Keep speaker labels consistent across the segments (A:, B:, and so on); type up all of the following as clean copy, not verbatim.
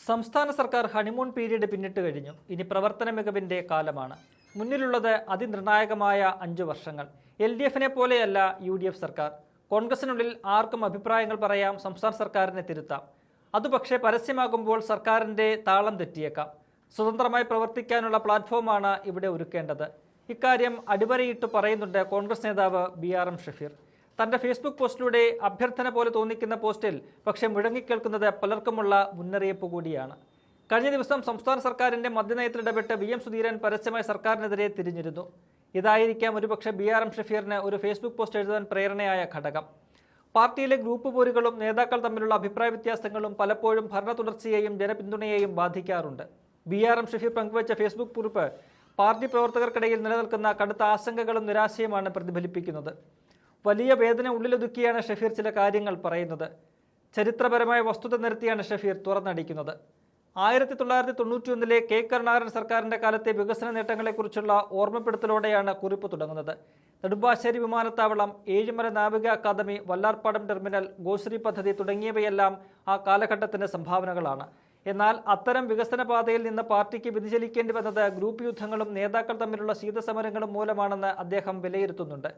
A: സംസ്ഥാന സർക്കാർ honeymoon period പിന്നിട്ട് കഴിഞ്ഞു. ഇനി പ്രവർത്തന മികവിന്റെ കാലമാണ്. മുന്നിലുള്ളത് അതിനിർണായകമായ 5 വർഷങ്ങൾ. LDFനെ പോലെയല്ല UDF സർക്കാർ. കോൺഗ്രസിനുള്ളിൽ ആർക്കും അഭിപ്രായങ്ങൾ പറയാം, സംസ്ഥാന സർക്കാരിനെ തിരുത്താം. അതുപക്ഷേ പരസ്യമാകുമ്പോൾ സർക്കാരിന്റെ താളം തെറ്റിയേക്കാം. സ്വതന്ത്രമായി പ്രവർത്തിക്കാനുള്ള പ്ലാറ്റ്ഫോമാണ് ഇവിടെ ഒരുക്കേണ്ടത്. ഇക്കാര്യം അടിവരയിട്ട് പറയുന്നുണ്ട് കോൺഗ്രസ് നേതാവ് BRM ഷഫീർ. തന്റെ ഫേസ്ബുക്ക് പോസ്റ്റിലൂടെ അഭ്യർത്ഥന പോലെ തോന്നിക്കുന്ന പോസ്റ്റിൽ പക്ഷേ മുഴങ്ങിക്കേൾക്കുന്നത് പലർക്കുമുള്ള മുന്നറിയിപ്പ് കൂടിയാണ്. കഴിഞ്ഞ ദിവസം സംസ്ഥാന സർക്കാരിന്റെ മദ്യനയത്തിൽ ഇടപെട്ട് VM സുധീരൻ പരസ്യമായി സർക്കാരിനെതിരെ തിരിഞ്ഞിരുന്നു. ഇതായിരിക്കാം ഒരുപക്ഷെ BRM ഷഫീറിന് ഒരു ഫേസ്ബുക്ക് പോസ്റ്റ് എഴുതാൻ പ്രേരണയായ ഘടകം. പാർട്ടിയിലെ ഗ്രൂപ്പ് പോരുകളും നേതാക്കൾ തമ്മിലുള്ള അഭിപ്രായ വ്യത്യാസങ്ങളും പലപ്പോഴും ഭരണ തുടർച്ചയെയും ജനപിന്തുണയെയും ബാധിക്കാറുണ്ട്. BRM ഷഫീർ പങ്കുവച്ച ഫേസ്ബുക്ക് കുറിപ്പ് പാർട്ടി പ്രവർത്തകർക്കിടയിൽ നിലനിൽക്കുന്ന കടുത്ത ആശങ്കകളും നിരാശയുമാണ് പ്രതിഫലിപ്പിക്കുന്നത്. വലിയ വേദന ഉള്ളിലൊതുക്കിയാണ് ഷഫീർ ചില കാര്യങ്ങൾ പറയുന്നത്. ചരിത്രപരമായ വസ്തുത നിരത്തിയാണ് ഷഫീർ തുറന്നടിക്കുന്നത്. 1991 K. കരുണാകരൻ സർക്കാരിന്റെ കാലത്തെ വികസന നേട്ടങ്ങളെക്കുറിച്ചുള്ള ഓർമ്മപ്പെടുത്തലോടെയാണ് കുറിപ്പ് തുടങ്ങുന്നത്. നെടുമ്പാശ്ശേരി വിമാനത്താവളം, ഏഴിമല നാവിക അക്കാദമി, വല്ലാർപാടം ടെർമിനൽ, ഗോശ്രീ പദ്ധതി തുടങ്ങിയവയെല്ലാം ആ കാലഘട്ടത്തിന്റെ സംഭാവനകളാണ്. എന്നാൽ അത്തരം വികസന പാതയിൽ നിന്ന് പാർട്ടിക്ക് വ്യതിചലിക്കേണ്ടി വന്നത് ഗ്രൂപ്പ് യുദ്ധങ്ങളും നേതാക്കൾ തമ്മിലുള്ള ശീതസമരങ്ങളും മൂലമാണെന്ന് അദ്ദേഹം വിലയിരുത്തുന്നുണ്ട്.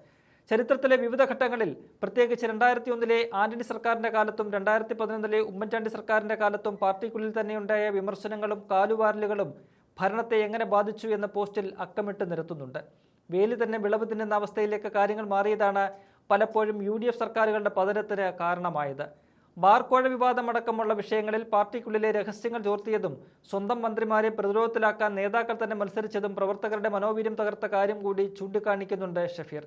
A: ചരിത്രത്തിലെ വിവിധ ഘട്ടങ്ങളിൽ, പ്രത്യേകിച്ച് 2001 ആന്റണി സർക്കാരിന്റെ കാലത്തും 2011 ഉമ്മൻചാണ്ടി സർക്കാരിന്റെ കാലത്തും പാർട്ടിക്കുള്ളിൽ തന്നെയുണ്ടായ വിമർശനങ്ങളും കാലുവാരലുകളും ഭരണത്തെ എങ്ങനെ ബാധിച്ചു എന്ന പോസ്റ്റിൽ അക്കമിട്ട് നിരത്തുന്നുണ്ട്. വേലി തന്നെ വിളവ് തിന്നുന്ന അവസ്ഥയിലേക്ക് കാര്യങ്ങൾ മാറിയതാണ് പലപ്പോഴും UDF സർക്കാരുകളുടെ പതനത്തിന് കാരണമായത്. ബാർക്കോഴ വിവാദമടക്കമുള്ള വിഷയങ്ങളിൽ പാർട്ടിക്കുള്ളിലെ രഹസ്യങ്ങൾ ചോർത്തിയതും സ്വന്തം മന്ത്രിമാരെ പ്രതിരോധത്തിലാക്കാൻ നേതാക്കൾ തന്നെ മത്സരിച്ചതും പ്രവർത്തകരുടെ മനോവീര്യം തകർത്ത കാര്യം കൂടി ചൂണ്ടിക്കാണിക്കുന്നുണ്ട് ഷഫീർ.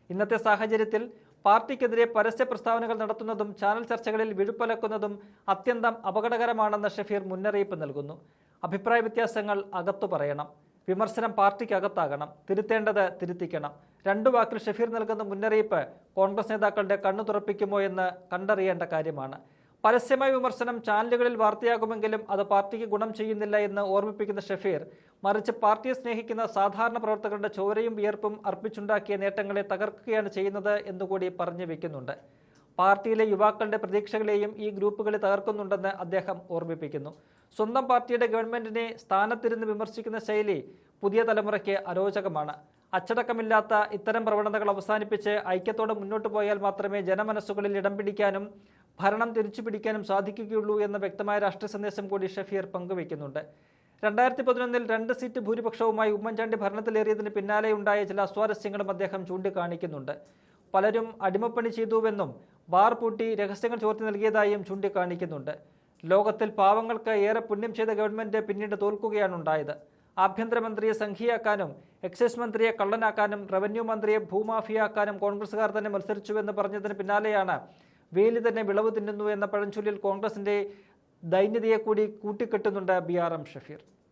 A: ഇന്നത്തെ സാഹചര്യത്തിൽ പാർട്ടിക്കെതിരെ പരസ്യ പ്രസ്താവനകൾ നടത്തുന്നതും ചാനൽ ചർച്ചകളിൽ വിഴുപ്പലക്കുന്നതും അത്യന്തം അപകടകരമാണെന്ന് ഷഫീർ മുന്നറിയിപ്പ് നൽകുന്നു. അഭിപ്രായ വ്യത്യാസങ്ങൾ അകത്തു പറയണം, വിമർശനം പാർട്ടിക്കകത്താകണം, തിരുത്തേണ്ടത് തിരുത്തിക്കണം. 2 വാക്കിൽ ഷഫീർ നൽകുന്ന മുന്നറിയിപ്പ് കോൺഗ്രസ് നേതാക്കളുടെ കണ്ണു തുറപ്പിക്കുമോ എന്ന് കണ്ടറിയേണ്ട കാര്യമാണ്. പരസ്യമായ വിമർശനം ചാനലുകളിൽ വാർത്തയാകുമെങ്കിലും അത് പാർട്ടിക്ക് ഗുണം ചെയ്യുന്നില്ല എന്ന് ഓർമ്മിപ്പിക്കുന്ന ഷഫീർ, മറിച്ച് പാർട്ടിയെ സ്നേഹിക്കുന്ന സാധാരണ പ്രവർത്തകരുടെ ചോരയും വിയർപ്പും അർപ്പിച്ചുണ്ടാക്കിയ നേട്ടങ്ങളെ തകർക്കുകയാണ് ചെയ്യുന്നത് എന്നുകൂടി പറഞ്ഞു വെക്കുന്നുണ്ട്. പാർട്ടിയിലെ യുവാക്കളുടെ പ്രതീക്ഷകളെയും ഈ ഗ്രൂപ്പുകളെ തകർക്കുന്നുണ്ടെന്ന് അദ്ദേഹം ഓർമ്മിപ്പിക്കുന്നു. സ്വന്തം പാർട്ടിയുടെ ഗവൺമെന്റിനെ സ്ഥാനത്തിരുന്ന് വിമർശിക്കുന്ന ശൈലി പുതിയ തലമുറയ്ക്ക് അരോചകമാണ്. അച്ചടക്കമില്ലാത്ത ഇത്തരം പ്രവണതകൾ അവസാനിപ്പിച്ച് ഐക്യത്തോടെ മുന്നോട്ട് പോയാൽ മാത്രമേ ജനമനസ്സുകളിൽ ഇടം പിടിക്കാനും ഭരണം തിരിച്ചുപിടിക്കാനും സാധിക്കുകയുള്ളൂ എന്ന വ്യക്തമായ രാഷ്ട്രീയ സന്ദേശം കൂടി ഷഫീർ പങ്കുവയ്ക്കുന്നുണ്ട്. 2011 2 സീറ്റ് ഭൂരിപക്ഷവുമായി ഉമ്മൻചാണ്ടി ഭരണത്തിലേറിയതിന് പിന്നാലെയുണ്ടായ ചില അസ്വാരസ്യങ്ങളും അദ്ദേഹം ചൂണ്ടിക്കാണിക്കുന്നുണ്ട്. പലരും അടിമപ്പണി ചെയ്തുവെന്നും ബാർ പൂട്ടി രഹസ്യങ്ങൾ ചോർത്തി നൽകിയതായും ചൂണ്ടിക്കാണിക്കുന്നുണ്ട്. ലോകത്തിൽ പാവങ്ങൾക്ക് ഏറെ പുണ്യം ചെയ്ത ഗവൺമെന്റ് പിന്നീട് തോൽക്കുകയാണുണ്ടായത്. ആഭ്യന്തരമന്ത്രിയെ സംഘിയാക്കാനും എക്സൈസ് മന്ത്രിയെ കള്ളനാക്കാനും റവന്യൂ മന്ത്രിയെ ഭൂമാഫിയാക്കാനും കോൺഗ്രസുകാർ തന്നെ മത്സരിച്ചുവെന്ന് പറഞ്ഞതിന് പിന്നാലെയാണ് വേലി തന്നെ വിളവ് തിന്നുന്നു എന്ന പഴഞ്ചൊല്ലിൽ കോൺഗ്രസിന്റെ ദൈന്യതയെ കൂടി കൂട്ടിക്കെട്ടുന്നുണ്ട് BRM ഷഫീർ.